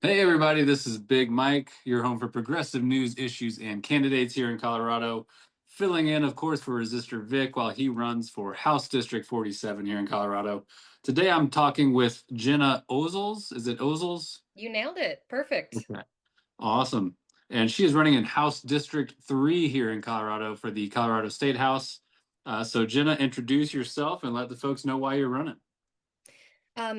Hey, everybody, this is Big Mike, your home for progressive news, issues, and candidates here in Colorado. Filling in, of course, for Resistor Vic while he runs for House District 47 here in Colorado. Today I'm talking with Gena Ozols. Is it Ozols? You nailed it. Perfect. Okay. Awesome. And she is running in House District 3 here in Colorado for the Colorado State House. So, Gena, introduce yourself and let the folks know why you're running.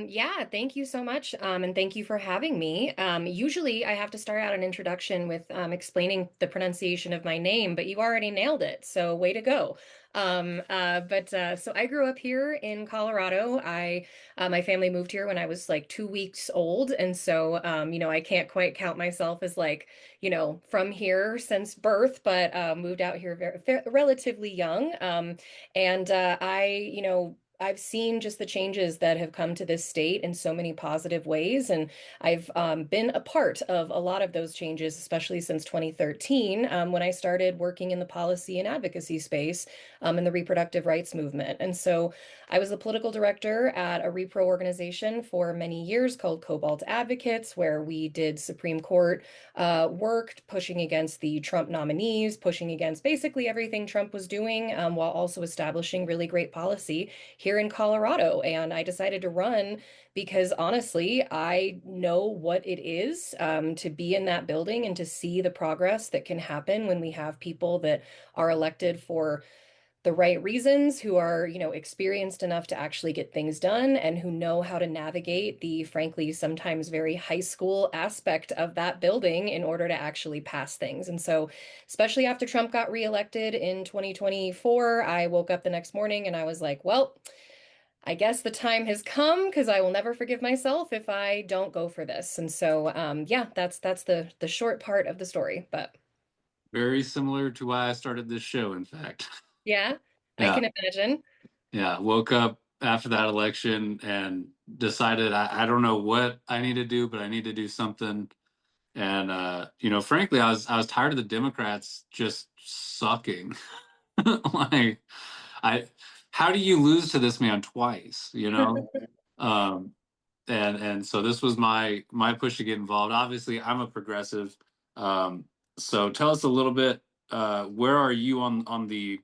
Yeah, thank you so much. And thank you for having me. Usually I have to start out an introduction with explaining the pronunciation of my name, but you already nailed it. So way to go. So I grew up here in Colorado. My family moved here when I was like 2 weeks old. And so, I can't quite count myself as like, from here since birth, but moved out here relatively young. I've seen just the changes that have come to this state in so many positive ways. And I've been a part of a lot of those changes, especially since 2013, when I started working in the policy and advocacy space in the reproductive rights movement. And so I was the political director at a repro organization for many years called Cobalt Advocates, where we did Supreme Court work pushing against the Trump nominees, pushing against basically everything Trump was doing, while also establishing really great policy here in Colorado. And I decided to run because honestly, I know what it is to be in that building and to see the progress that can happen when we have people that are elected for the right reasons, who are, experienced enough to actually get things done and who know how to navigate the, frankly, sometimes very high school aspect of that building in order to actually pass things. And so, especially after Trump got reelected in 2024, I woke up the next morning and I was like, well, I guess the time has come because I will never forgive myself if I don't go for this. And so, yeah, that's the short part of the story. But Very similar to why I started this show, in fact. yeah, I Yeah. can imagine. Yeah, woke up after that election and decided I don't know what I need to do, but I need to do something. And frankly, I was tired of the Democrats just sucking. Like, I how do you lose to this man twice, you know? Um, and so this was my push to get involved. Obviously, I'm a progressive. Um, so tell us a little bit, where are you on the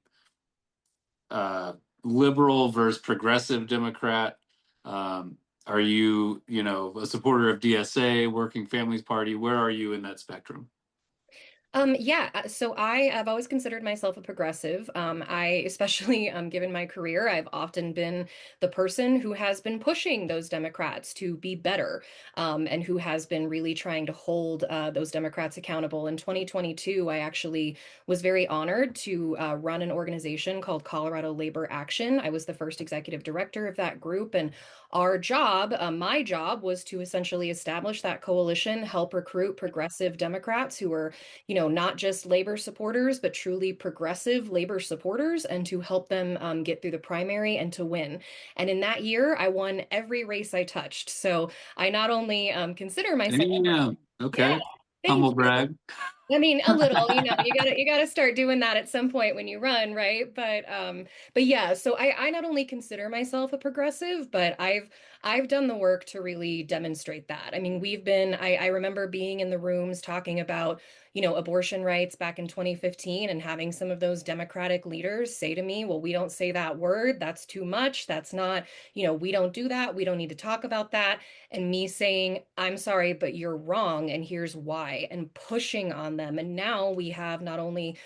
uh, liberal versus progressive Democrat? Are you, a supporter of DSA, Working Families Party? Where are you in that spectrum? So I have always considered myself a progressive. Especially given my career, I've often been the person who has been pushing those Democrats to be better, and who has been really trying to hold those Democrats accountable. In 2022, I actually was very honored to run an organization called Colorado Labor Action. I was the first executive director of that group, and my job, was to essentially establish that coalition, help recruit progressive Democrats who were not just labor supporters, but truly progressive labor supporters, and to help them get through the primary and to win. And in that year, I won every race I touched. So I not only consider myself, Damn. yeah, Okay. thank Humble you. brag. I mean, a little, you gotta start doing that at some point when you run, right? But yeah, so I not only consider myself a progressive, but I've done the work to really demonstrate that. I mean, I remember being in the rooms talking about, abortion rights back in 2015 and having some of those Democratic leaders say to me, well, we don't say that word, that's too much, that's not, we don't do that, we don't need to talk about that. And me saying, I'm sorry, but you're wrong, and here's why, and pushing on them. And now we have not only,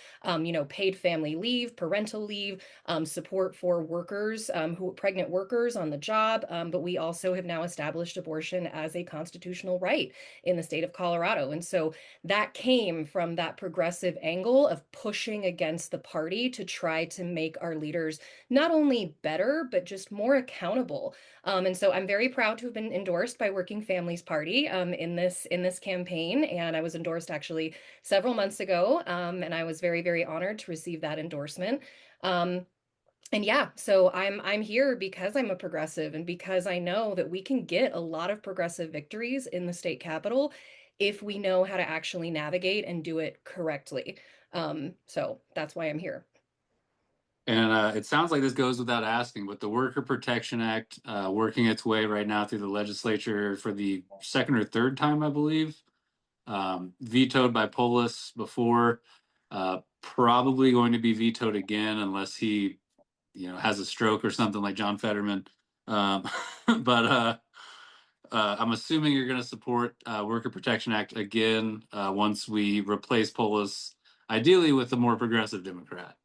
paid family leave, parental leave, support for workers, pregnant workers on the job, but we also have now established abortion as a constitutional right in the state of Colorado. And so that came from that progressive angle of pushing against the party to try to make our leaders not only better, but just more accountable. And so I'm very proud to have been endorsed by Working Families Party in this campaign, and I was endorsed actually several months ago, and I was very very honored to receive that endorsement. Um, and yeah, so I'm here because I'm a progressive and because I know that we can get a lot of progressive victories in the state capitol if we know how to actually navigate and do it correctly. So that's why I'm here. And it sounds like this goes without asking, but the Worker Protection Act, working its way right now through the legislature for the second or third time, I believe, vetoed by Polis before, probably going to be vetoed again unless he, has a stroke or something like John Fetterman. Um, but I'm assuming you're going to support Worker Protection Act again once we replace Polis, ideally with a more progressive Democrat.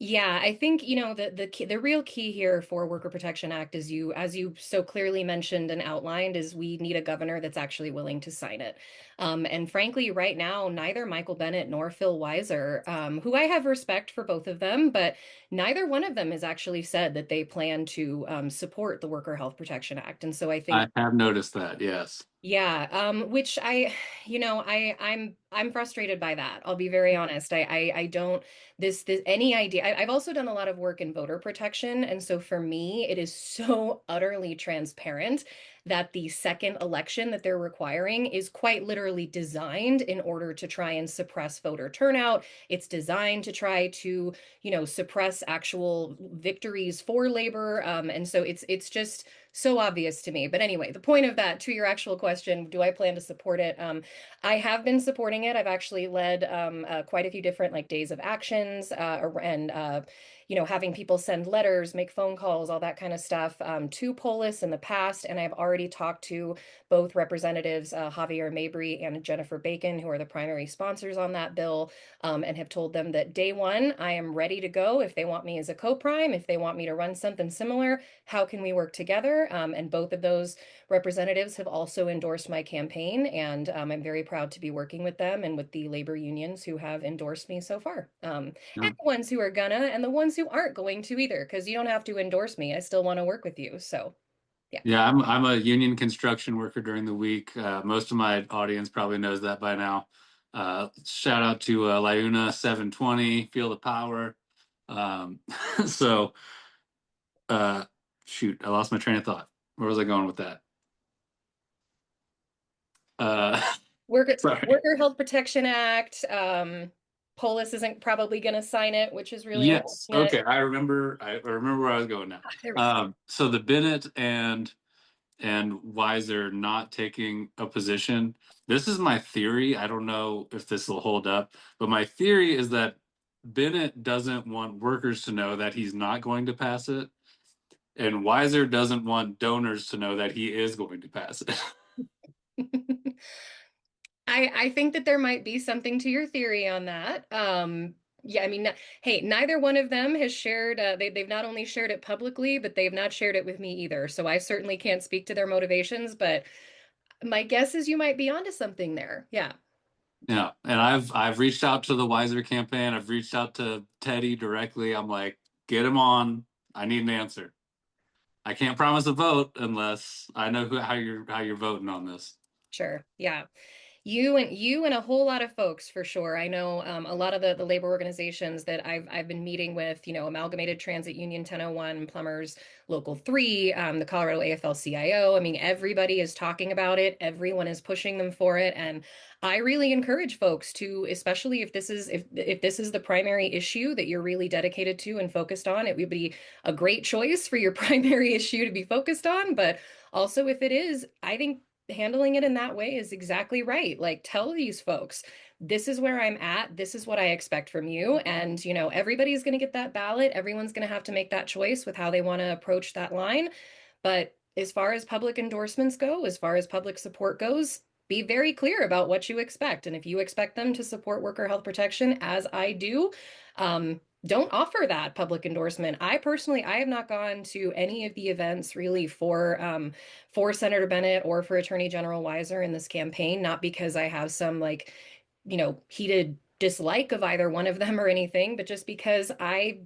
Yeah, I think, the real key here for Worker Protection Act is as you so clearly mentioned and outlined, is we need a governor that's actually willing to sign it. And frankly, right now, neither Michael Bennet nor Phil Weiser, who I have respect for both of them, but neither one of them has actually said that they plan to support the Worker Health Protection Act. And so I think I have noticed that, yes. yeah, which I'm frustrated by that. I'll be very honest. I don't this any idea. I've also done a lot of work in voter protection, and so for me, it is so utterly transparent that the second election that they're requiring is quite literally designed in order to try and suppress voter turnout. It's designed to try to, suppress actual victories for labor. And so it's just so obvious to me. But anyway, the point of that, to your actual question, do I plan to support it? I have been supporting it. I've actually led quite a few different like days of actions and having people send letters, make phone calls, all that kind of stuff to Polis in the past. And I've already talked to both representatives, Javier Mabry and Jennifer Bacon, who are the primary sponsors on that bill, and have told them that day one, I am ready to go if they want me as a co-prime, if they want me to run something similar, how can we work together? And both of those representatives have also endorsed my campaign, and I'm very proud to be working with them and with the labor unions who have endorsed me so far. And the ones who are gonna, and the ones who aren't going to either, because you don't have to endorse me. I still want to work with you. So, yeah. Yeah, I'm a union construction worker during the week. Most of my audience probably knows that by now. Shout out to Liuna 720, Feel the Power. Um, so, uh, shoot, I lost my train of thought. Where was I going with that? Uh, Worker sorry. Worker Health Protection Act. Polis isn't probably going to sign it, which is really Yes. unfortunate. Okay. I remember. I remember where I was going now. There we go. So the Bennett and Weiser not taking a position. This is my theory. I don't know if this will hold up, but my theory is that Bennett doesn't want workers to know that he's not going to pass it, and Weiser doesn't want donors to know that he is going to pass it. I think that there might be something to your theory on that. Yeah, I mean, hey, neither one of them has shared. They've not only shared it publicly, but they've not shared it with me either. So I certainly can't speak to their motivations. But my guess is you might be onto something there. Yeah, Yeah, and I've reached out to the Weiser campaign. I've reached out to Teddy directly. I'm like, get him on. I need an answer. I can't promise a vote unless I know how you're voting on this. sure. Yeah. You and a whole lot of folks for sure. I know a lot of the labor organizations that I've been meeting with, Amalgamated Transit Union 1001, Plumbers Local 3, the Colorado AFL-CIO. I mean, everybody is talking about it. Everyone is pushing them for it. And I really encourage folks to, especially if this is the primary issue that you're really dedicated to and focused on, it would be a great choice for your primary issue to be focused on. But also if it is, I think handling it in that way is exactly right. Like, tell these folks, this is where I'm at. This is what I expect from you. And, everybody's going to get that ballot. Everyone's going to have to make that choice with how they want to approach that line. But as far as public endorsements go, as far as public support goes, be very clear about what you expect. And if you expect them to support worker health protection, as I do, don't offer that public endorsement. I have not gone to any of the events really for Senator Bennett or for Attorney General Weiser in this campaign, not because I have some like, heated dislike of either one of them or anything, but just because I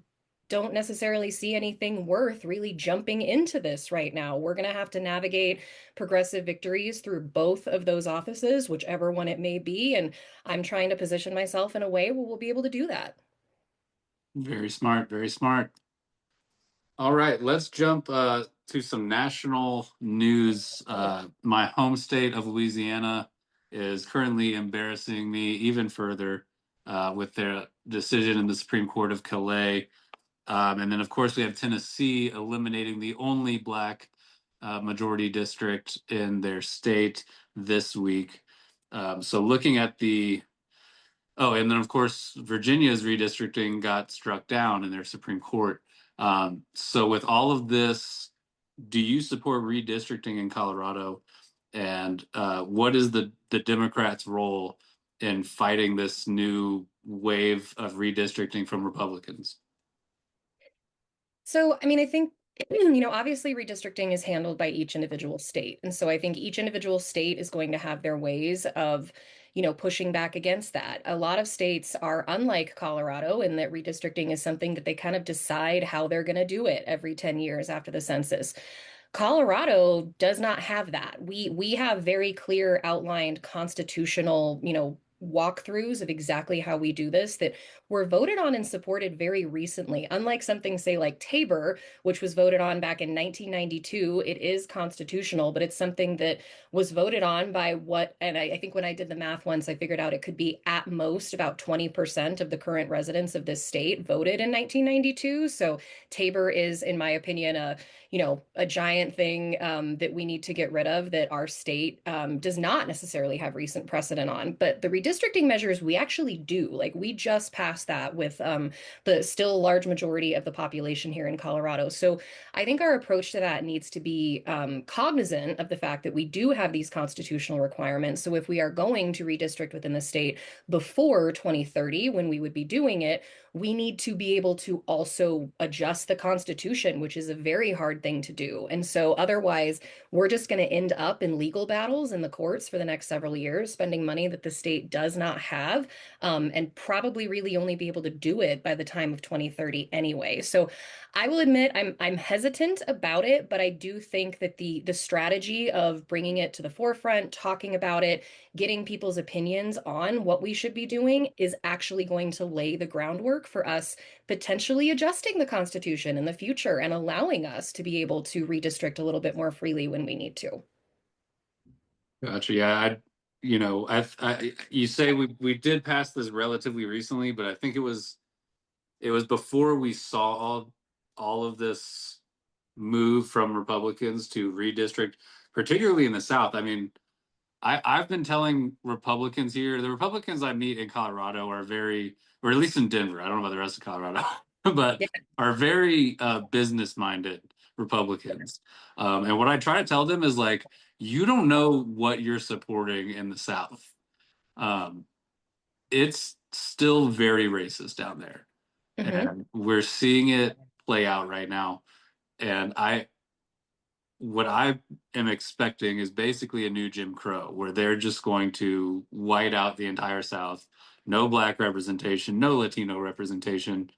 don't necessarily see anything worth really jumping into this right now. We're going to have to navigate progressive victories through both of those offices, whichever one it may be. And I'm trying to position myself in a way where we'll be able to do that. Very smart, very smart. All right, let's jump to some national news. My home state of Louisiana is currently embarrassing me even further. with their decision in the Supreme Court of Calais. And then, of course, we have Tennessee eliminating the only black majority district in their state this week. So looking at oh, and then, of course, Virginia's redistricting got struck down in their Supreme Court. So with all of this, do you support redistricting in Colorado? And what is the Democrats' role in fighting this new wave of redistricting from Republicans? So, I think, obviously redistricting is handled by each individual state. And so I think each individual state is going to have their ways of, pushing back against that. A lot of states are unlike Colorado in that redistricting is something that they kind of decide how they're going to do it every 10 years after the census. Colorado does not have that. We have very clear outlined constitutional, walkthroughs of exactly how we do this that were voted on and supported very recently. Unlike something, say, like Tabor, which was voted on back in 1992, it is constitutional, but it's something that was voted on by and I think when I did the math once, I figured out it could be at most about 20% of the current residents of this state voted in 1992. So Tabor is, in my opinion, a giant thing that we need to get rid of that our state does not necessarily have recent precedent on. But the redistricting measures we actually do, like we just passed that with the still large majority of the population here in Colorado. So I think our approach to that needs to be cognizant of the fact that we do have these constitutional requirements. So if we are going to redistrict within the state before 2030, when we would be doing it, we need to be able to also adjust the Constitution, which is a very hard thing to do. And so otherwise, we're just going to end up in legal battles in the courts for the next several years, spending money that the state does not have, and probably really only be able to do it by the time of 2030 anyway. So I will admit I'm hesitant about it, but I do think that the strategy of bringing it to the forefront, talking about it, getting people's opinions on what we should be doing is actually going to lay the groundwork for us potentially adjusting the Constitution in the future and allowing us to be able to redistrict a little bit more freely when we need to. Gotcha. Yeah, you say we did pass this relatively recently, but I think it was before we saw all of this move from Republicans to redistrict, particularly in the South. I mean, I've been telling Republicans here, the Republicans I meet in Colorado are very, or at least in Denver, I don't know about the rest of Colorado, but Yeah. are very business minded Republicans. And what I try to tell them is like, you don't know what you're supporting in the South. Um, it's still very racist down there. Hmm. And we're seeing it play out right now. And what I am expecting is basically a new Jim Crow, where they're just going to white out the entire South. No black representation, no Latino representation.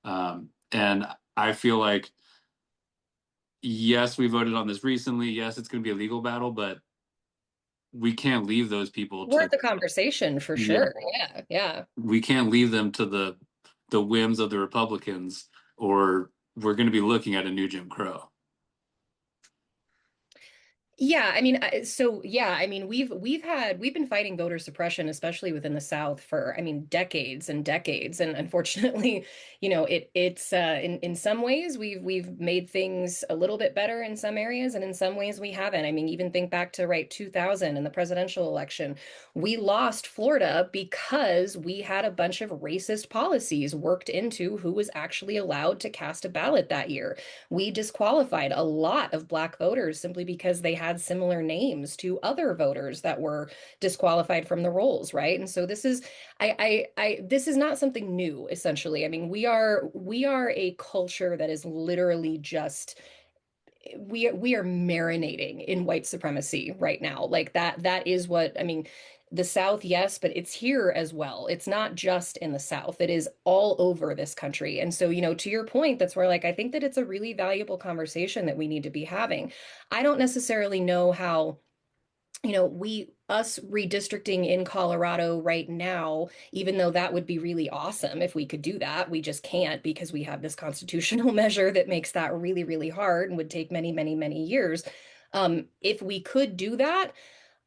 And I feel like, yes, we voted on this recently. Yes, it's going to be a legal battle, but we can't leave those people Worth to, the conversation for yeah, sure. Yeah, yeah. we can't leave them to the whims of the Republicans, or we're going to be looking at a new Jim Crow. Yeah, so yeah, we've been fighting voter suppression, especially within the South, for decades and decades, and unfortunately, it's in some ways we've made things a little bit better in some areas, and in some ways we haven't. Even think back to 2000 and the presidential election, we lost Florida because we had a bunch of racist policies worked into who was actually allowed to cast a ballot that year. We disqualified a lot of black voters simply because they had similar names to other voters that were disqualified from the rolls, right? And so this is not something new, essentially. We are a culture that is literally just we are marinating in white supremacy right now. Like that is what the South, yes, but it's here as well. It's not just in the South. It is all over this country. And so, to your point, that's where I think that it's a really valuable conversation that we need to be having. I don't necessarily know how us redistricting in Colorado right now, even though that would be really awesome if we could do that, we just can't because we have this constitutional measure that makes that really, really hard and would take many, many, many years. If we could do that,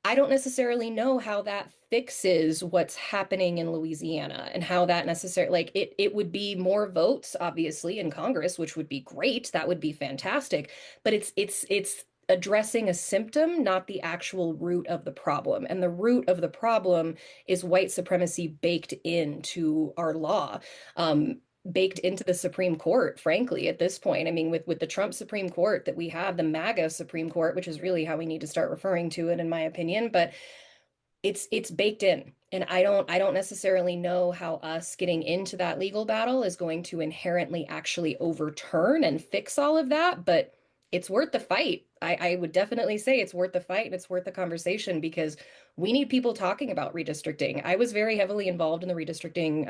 I don't necessarily know how that fixes what's happening in Louisiana and how that necessarily like it would be more votes obviously in Congress, which would be great. That would be fantastic. But it's addressing a symptom, not the actual root of the problem. And the root of the problem is white supremacy baked into our law. Baked into the Supreme Court, frankly, at this point. I mean, with the Trump Supreme Court that we have, the MAGA Supreme Court, which is really how we need to start referring to it, in my opinion, but it's baked in. And I don't necessarily know how us getting into that legal battle is going to inherently actually overturn and fix all of that, but it's worth the fight. I would definitely say it's worth the fight and it's worth the conversation because we need people talking about redistricting. I was very heavily involved in the redistricting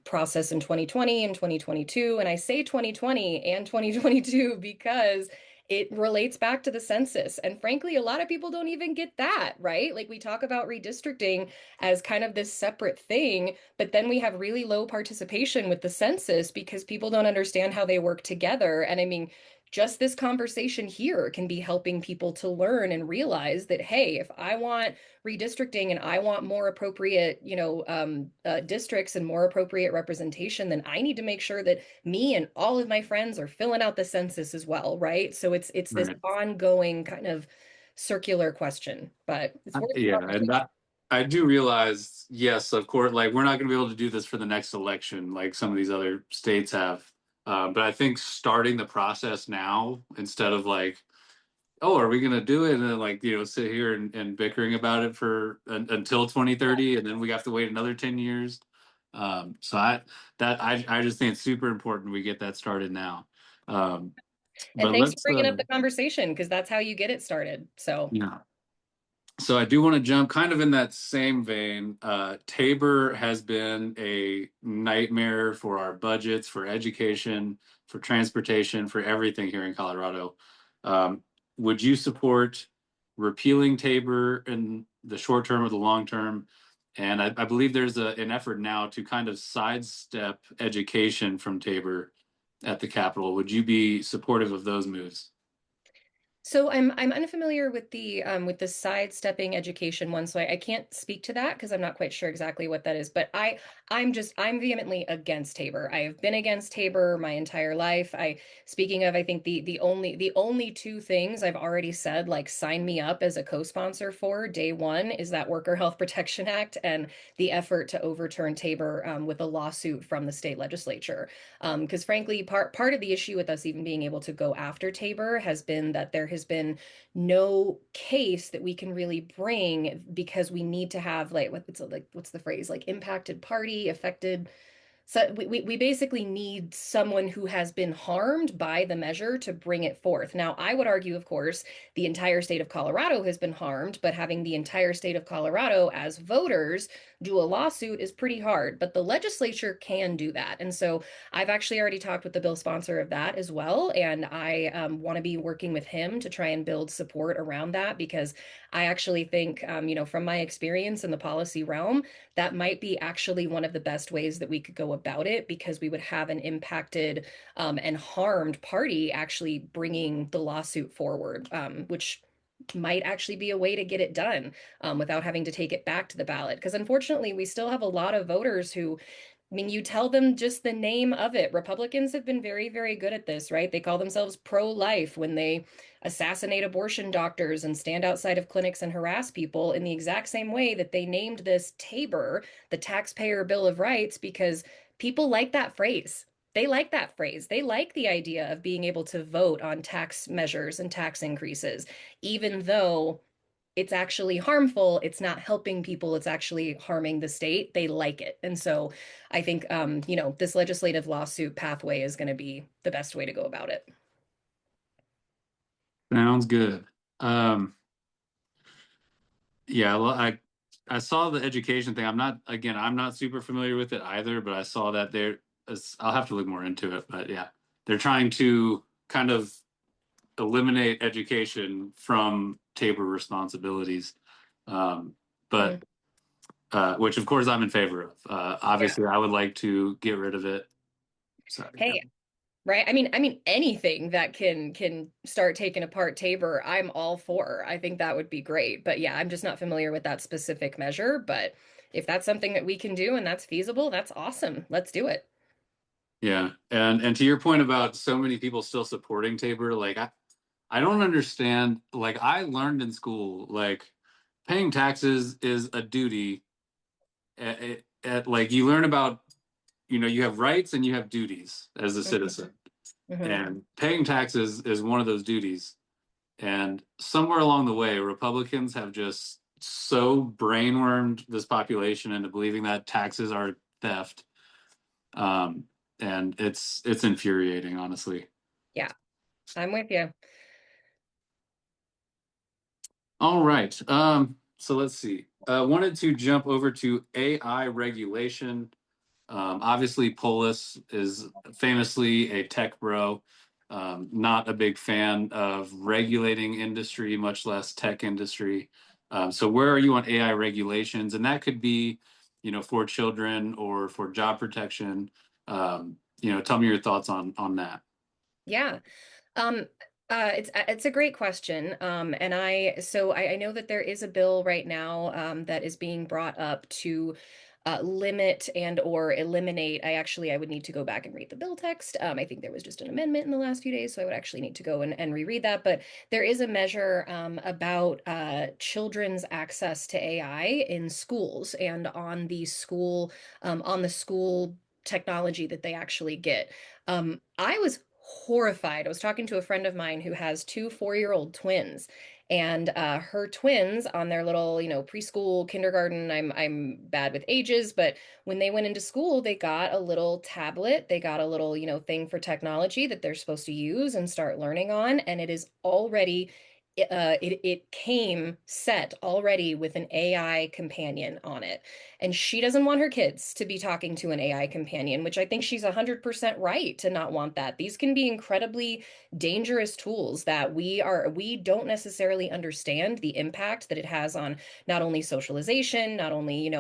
process in 2020 and 2022. And I say 2020 and 2022 because it relates back to the census. And frankly, a lot of people don't even get that, right? Like we talk about redistricting as kind of this separate thing, but then we have really low participation with the census because people don't understand how they work together. And I mean, just this conversation here can be helping people to learn and realize that, hey, if I want redistricting and I want more appropriate, districts and more appropriate representation, then I need to make sure that me and all of my friends are filling out the census as well, right? So it's this Right. ongoing kind of circular question, but it's worth the Yeah, and conversation. I do realize, yes, of course, like we're not going to be able to do this for the next election, like some of these other states have. But I think starting the process now, instead of like, oh, are we going to do it? And then like, sit here and bickering about it for until 2030, and then we have to wait another 10 years. So I just think it's super important we get that started now. Um, And but thanks for let's, bringing up the conversation because that's how you get it started. So, yeah. So I do want to jump kind of in that same vein. Tabor has been a nightmare for our budgets, for education, for transportation, for everything here in Colorado. Um, would you support repealing Tabor in the short term or the long term? And I believe there's an effort now to kind of sidestep education from Tabor at the Capitol. Would you be supportive of those moves? so I'm unfamiliar with the sidestepping education one, so I can't speak to that because I'm not quite sure exactly what that is. But I'm vehemently against Tabor. I have been against Tabor my entire life. Speaking of, I think the only two things I've already said, like sign me up as a co-sponsor for day one, is that Worker Health Protection Act and the effort to overturn Tabor with a lawsuit from the state legislature. Because frankly, part of the issue with us even being able to go after Tabor has been that there has been no case that we can really bring because we need to have what's the phrase, like impacted party, affected, so we basically need someone who has been harmed by the measure to bring it forth. Now, I would argue, of course, the entire state of Colorado has been harmed, but having the entire state of Colorado as voters do a lawsuit is pretty hard. But the legislature can do that. And so I've actually already talked with the bill sponsor of that as well. And I want to be working with him to try and build support around that because I actually think, from my experience in the policy realm, that might be actually one of the best ways that we could go about it because we would have an impacted and harmed party actually bringing the lawsuit forward, which might actually be a way to get it done without having to take it back to the ballot. Because unfortunately, we still have a lot of voters who, I mean, you tell them just the name of it. Republicans have been very, very good at this, right? They call themselves pro-life when they assassinate abortion doctors and stand outside of clinics and harass people in the exact same way that they named this Tabor, the Taxpayer Bill of Rights, because people like that phrase. They like that phrase. They like the idea of being able to vote on tax measures and tax increases, even though it's actually harmful. It's not helping people. It's actually harming the state. They like it. And so I think, this legislative lawsuit pathway is going to be the best way to go about it. Sounds good. Um, Yeah, well, I saw the education thing. I'm not super familiar with it either, but I saw that I'll have to look more into it, but yeah, they're trying to kind of eliminate education from Tabor responsibilities. Um, but Mm, which of course I'm in favor of. yeah. Obviously I would like to get rid of it. So yeah. Hey, Right. I mean anything that can start taking apart Tabor, I'm all for. I think that would be great. But yeah, I'm just not familiar with that specific measure. But if that's something that we can do and that's feasible, that's awesome. Let's do it. Yeah. And to your point about so many people still supporting Tabor, like I don't understand. Like I learned in school, like paying taxes is a duty. Like you learn about, you have rights and you have duties as a Hmm. citizen. Hmm. And paying taxes is one of those duties. And somewhere along the way, Republicans have just so brainwormed this population into believing that taxes are theft. Um, and it's infuriating, honestly. Yeah, I'm with you. All right. So let's see. Wanted to jump over to AI regulation. Obviously, Polis is famously a tech bro. Not a big fan of regulating industry, much less tech industry. So where are you on AI regulations? And that could be, for children or for job protection. Tell me your thoughts on that. Yeah. Um, it's a great question. And I know that there is a bill right now that is being brought up to limit and or eliminate. I would need to go back and read the bill text. I think there was just an amendment in the last few days, so I would actually need to go and reread that. But there is a measure about children's access to AI in schools and on the school technology that they actually get. I was horrified. I was talking to a friend of mine who has two 4-year-old twins, and her twins on their little, preschool, kindergarten. I'm bad with ages, but when they went into school, they got a little tablet. They got a little, thing for technology that they're supposed to use and start learning on, and it is already. It came set already with an AI companion on it. And she doesn't want her kids to be talking to an AI companion, which I think she's 100% right to not want that. These can be incredibly dangerous tools that we don't necessarily understand the impact that it has on not only socialization, not only,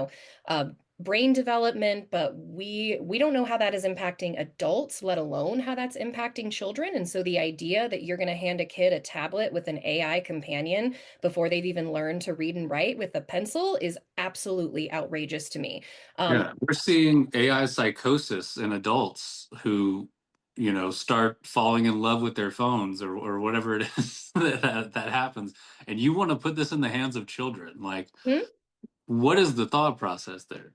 brain development, but we don't know how that is impacting adults, let alone how that's impacting children. And so the idea that you're going to hand a kid a tablet with an AI companion before they've even learned to read and write with a pencil is absolutely outrageous to me. Um, Yeah, we're seeing AI psychosis in adults who, start falling in love with their phones or whatever it is that happens. And you want to put this in the hands of children. Like, hmm? what is the thought process there?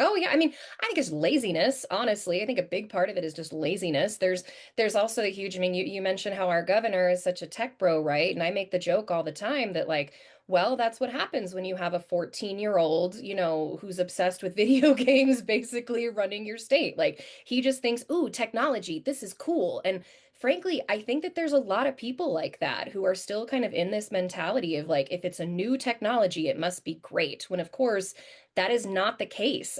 Oh yeah, I think it's laziness, honestly. I think a big part of it is just laziness. There's also a huge, you mentioned how our governor is such a tech bro, right? And I make the joke all the time that like, well, that's what happens when you have a 14-year-old, who's obsessed with video games basically running your state. Like he just thinks, "Ooh, technology, this is cool." And frankly, I think that there's a lot of people like that who are still kind of in this mentality of like, if it's a new technology, it must be great. When of course that is not the case.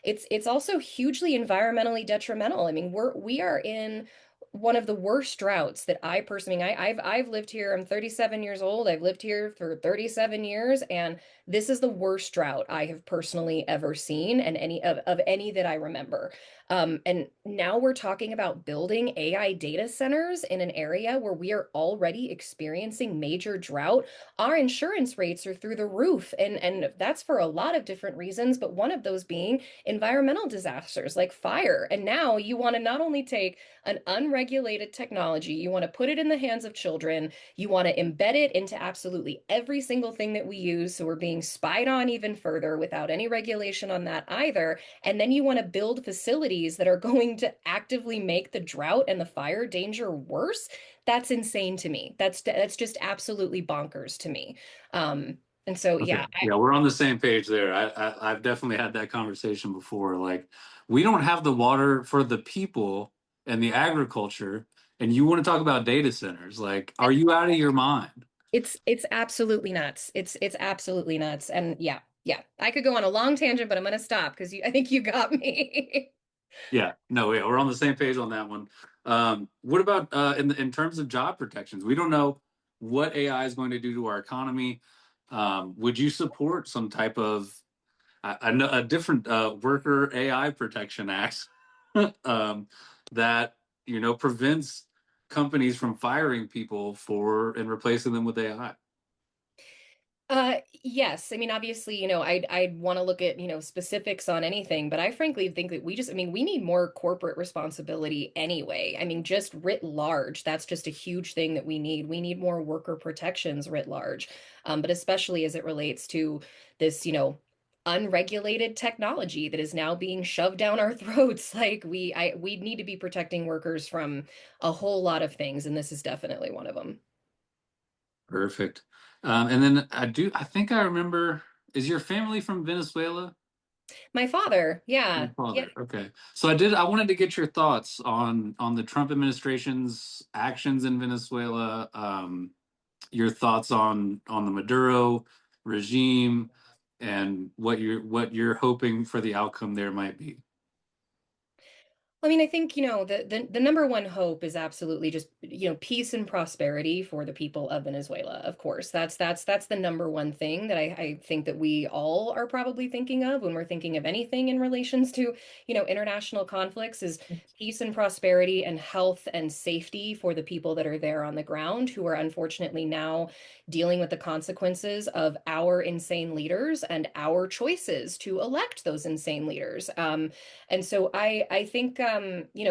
It's also hugely environmentally detrimental. I mean, we are in one of the worst droughts that I personally, I've lived here. I'm 37 years old. I've lived here for 37 years, and this is the worst drought I have personally ever seen, and of any that I remember. And now we're talking about building AI data centers in an area where we are already experiencing major drought. Our insurance rates are through the roof, and that's for a lot of different reasons, but one of those being environmental disasters like fire. And now you want to not only take an unregulated technology, you want to put it in the hands of children, you want to embed it into absolutely every single thing that we use, so we're being spied on even further without any regulation on that either. And then you want to build facilities that are going to actively make the drought and the fire danger worse. That's insane to me. That's just absolutely bonkers to me. And so Okay. yeah, Yeah, we're on the same page there. I've definitely had that conversation before. Like, we don't have the water for the people and the agriculture, and you want to talk about data centers. Like, are you out of your mind? it's absolutely nuts. It's absolutely nuts. And yeah, yeah. I could go on a long tangent, but I'm gonna stop because I think you got me. Yeah, no, yeah, we're on the same page on that one. What about in terms of job protections? We don't know what AI is going to do to our economy. Would you support some type of a different worker AI protection act, um, that prevents companies from firing people for and replacing them with AI. Yes. I mean, obviously, I'd want to look at, specifics on anything, but I frankly think that I mean, we need more corporate responsibility anyway. I mean, just writ large, that's just a huge thing that we need. We need more worker protections writ large. But especially as it relates to this, unregulated technology that is now being shoved down our throats. Like we need to be protecting workers from a whole lot of things, and this is definitely one of them. Perfect. And then I think I remember, is your family from Venezuela? My father, Your yeah, yeah. father. Okay. So I wanted to get your thoughts on the Trump administration's actions in Venezuela, your thoughts on the Maduro regime, and what you're hoping for the outcome there might be. I mean, I think, the number one hope is absolutely just, peace and prosperity for the people of Venezuela. Of course, that's the number one thing that I think that we all are probably thinking of when we're thinking of anything in relations to, international conflicts is peace and prosperity and health and safety for the people that are there on the ground who are unfortunately now dealing with the consequences of our insane leaders and our choices to elect those insane leaders. And so I think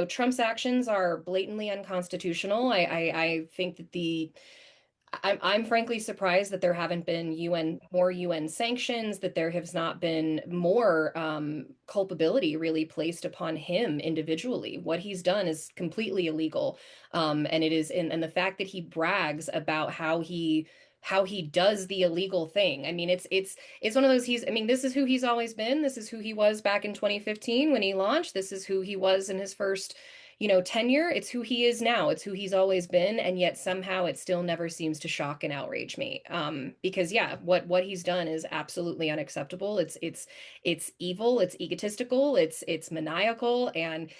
Trump's actions are blatantly unconstitutional. I think that I'm frankly surprised that there haven't been more UN sanctions, that there has not been more culpability really placed upon him individually. What he's done is completely illegal, and it is, and the fact that he brags about how he does the illegal thing. I mean, it's one of those. I mean, this is who he's always been. This is who he was back in 2015 when he launched. This is who he was in his first tenure. It's who he is now. It's who he's always been, and yet somehow it still never seems to shock and outrage me. Because yeah, what he's done is absolutely unacceptable. It's evil. It's egotistical. It's maniacal, and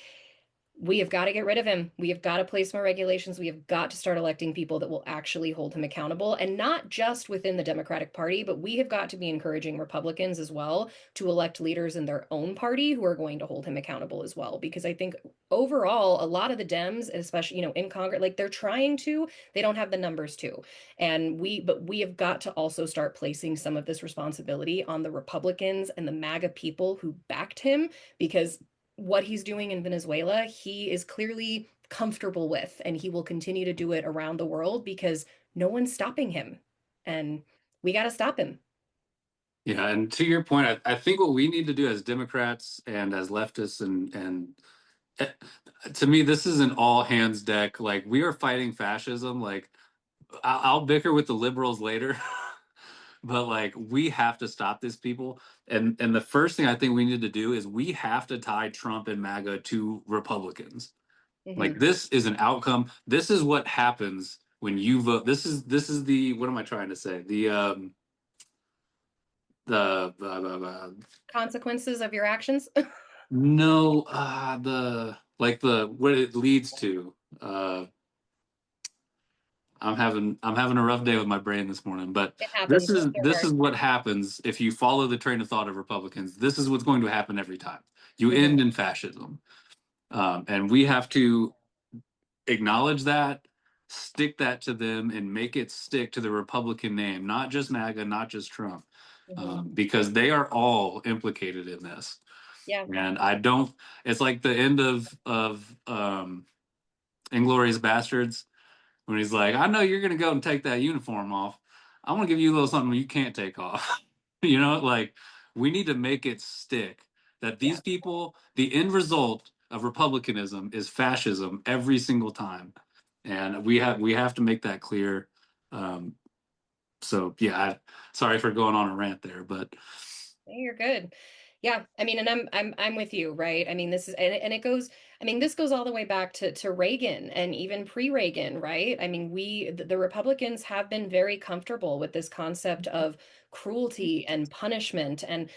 we have got to get rid of him. We have got to place more regulations. We have got to start electing people that will actually hold him accountable, and not just within the Democratic Party, but we have got to be encouraging Republicans as well to elect leaders in their own party who are going to hold him accountable as well. Because I think overall, a lot of the Dems, especially, in Congress, like they're trying to, they don't have the numbers to. But we have got to also start placing some of this responsibility on the Republicans and the MAGA people who backed him, because what he's doing in Venezuela, he is clearly comfortable with, and he will continue to do it around the world because no one's stopping him. And we got to stop him. Yeah, and to your point, I think what we need to do as Democrats and as leftists and eh, to me, this is an all hands deck. Like we are fighting fascism. Like I'll bicker with the liberals later, but like we have to stop these people. And the first thing I think we need to do is we have to tie Trump and MAGA to Republicans. Like Hmm. this is an outcome. This is what happens when you vote. This is the what am I trying to say? The Consequences of your actions. no the like the what it leads to. Uh I'm having a rough day with my brain this morning, but It this happens. is Those are this hard. is what happens if you follow the train of thought of Republicans. This is what's going to happen every time. You Hmm. end in fascism, and we have to acknowledge that, stick that to them, and make it stick to the Republican name, not just MAGA, not just Trump, Hmm. because they are all implicated in this. Yeah. And I don't. It's like the end of Inglorious Bastards when he's like, "I know you're gonna go and take that uniform off. I want to give you a little something you can't take off." Like we need to make it stick that these Yeah. people, the end result of republicanism is fascism every single time, and we have to make that clear. Um, so yeah, sorry for going on a rant there, but Hey, you're good. Yeah, I mean, and I'm with you, right? I mean, this is and it goes. I mean, this goes all the way back to Reagan and even pre-Reagan, right? I mean, the Republicans have been very comfortable with this concept of cruelty and punishment. And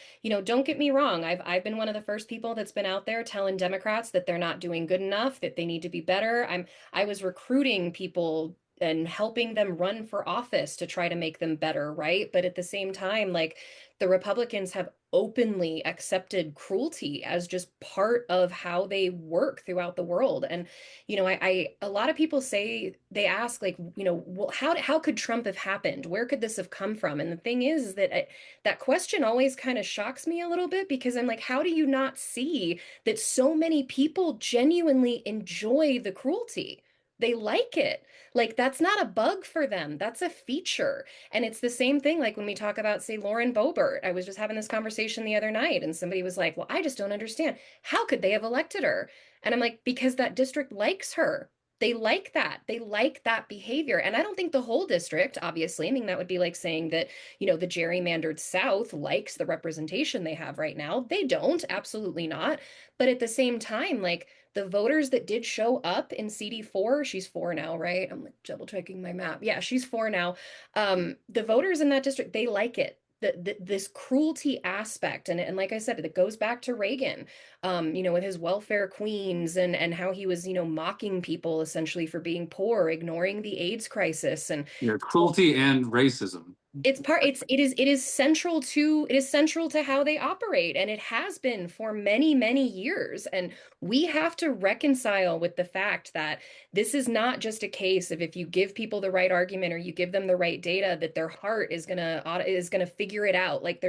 don't get me wrong, I've been one of the first people that's been out there telling Democrats that they're not doing good enough, that they need to be better. I was recruiting people and helping them run for office to try to make them better, right? But at the same time, like the Republicans have openly accepted cruelty as just part of how they work throughout the world. And a lot of people say, they ask, like, well, how could Trump have happened? Where could this have come from? And the thing is that that question always kind of shocks me a little bit, because I'm like, how do you not see that so many people genuinely enjoy the cruelty? They like it. Like, that's not a bug for them. That's a feature. And it's the same thing, like when we talk about, say, Lauren Boebert. I was just having this conversation the other night, and somebody was like, well, I just don't understand. How could they have elected her? And I'm like, because that district likes her. They like that. They like that behavior. And I don't think the whole district, obviously, I mean, that would be like saying that, the gerrymandered South likes the representation they have right now. They don't, absolutely not. But at the same time, like the voters that did show up in CD4, she's four now, right? I'm like double checking my map. Yeah, she's four now. The voters in that district, they like it. This cruelty aspect, and like I said, it goes back to Reagan, with his welfare queens, and how he was, mocking people essentially for being poor, ignoring the AIDS crisis, and Yeah, cruelty and racism. it is central to how they operate, and it has been for many, many years. And we have to reconcile with the fact that this is not just a case of, if you give people the right argument or you give them the right data, that their heart is gonna figure it out. Like,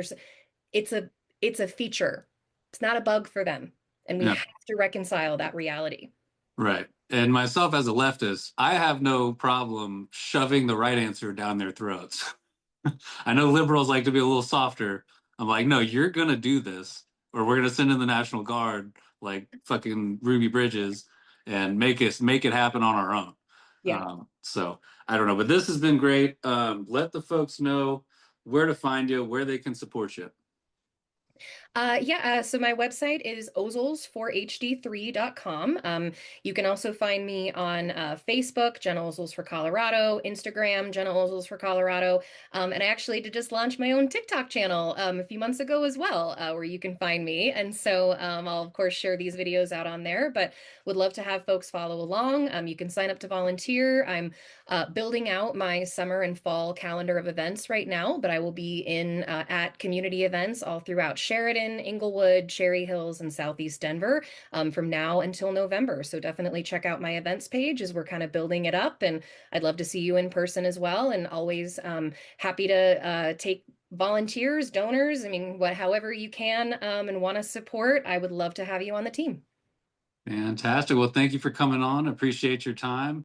it's a it's a feature. It's not a bug for them. And we Yeah, have to reconcile that reality. right. And myself as a leftist, I have no problem shoving the right answer down their throats. I know liberals like to be a little softer. I'm like, no, you're gonna do this, or we're gonna send in the National Guard like fucking Ruby Bridges and make it happen on our own. Yeah. So I don't know, but this has been great. Let the folks know where to find you, where they can support you. So my website is ozels4hd3.com. You can also find me on Facebook, Gena Ozols for Colorado, Instagram, Gena Ozols for Colorado. And I actually did just launch my own TikTok channel a few months ago as well, where you can find me. And so I'll, of course, share these videos out on there, but would love to have folks follow along. You can sign up to volunteer. I'm building out my summer and fall calendar of events right now, but I will be at community events all throughout Sheridan, Inglewood, Cherry Hills, and Southeast Denver from now until November. So definitely check out my events page as we're kind of building it up. And I'd love to see you in person as well. And always happy to take volunteers, donors. I mean, however you can and want to support, I would love to have you on the team. Fantastic. Well, thank you for coming on. Appreciate your time.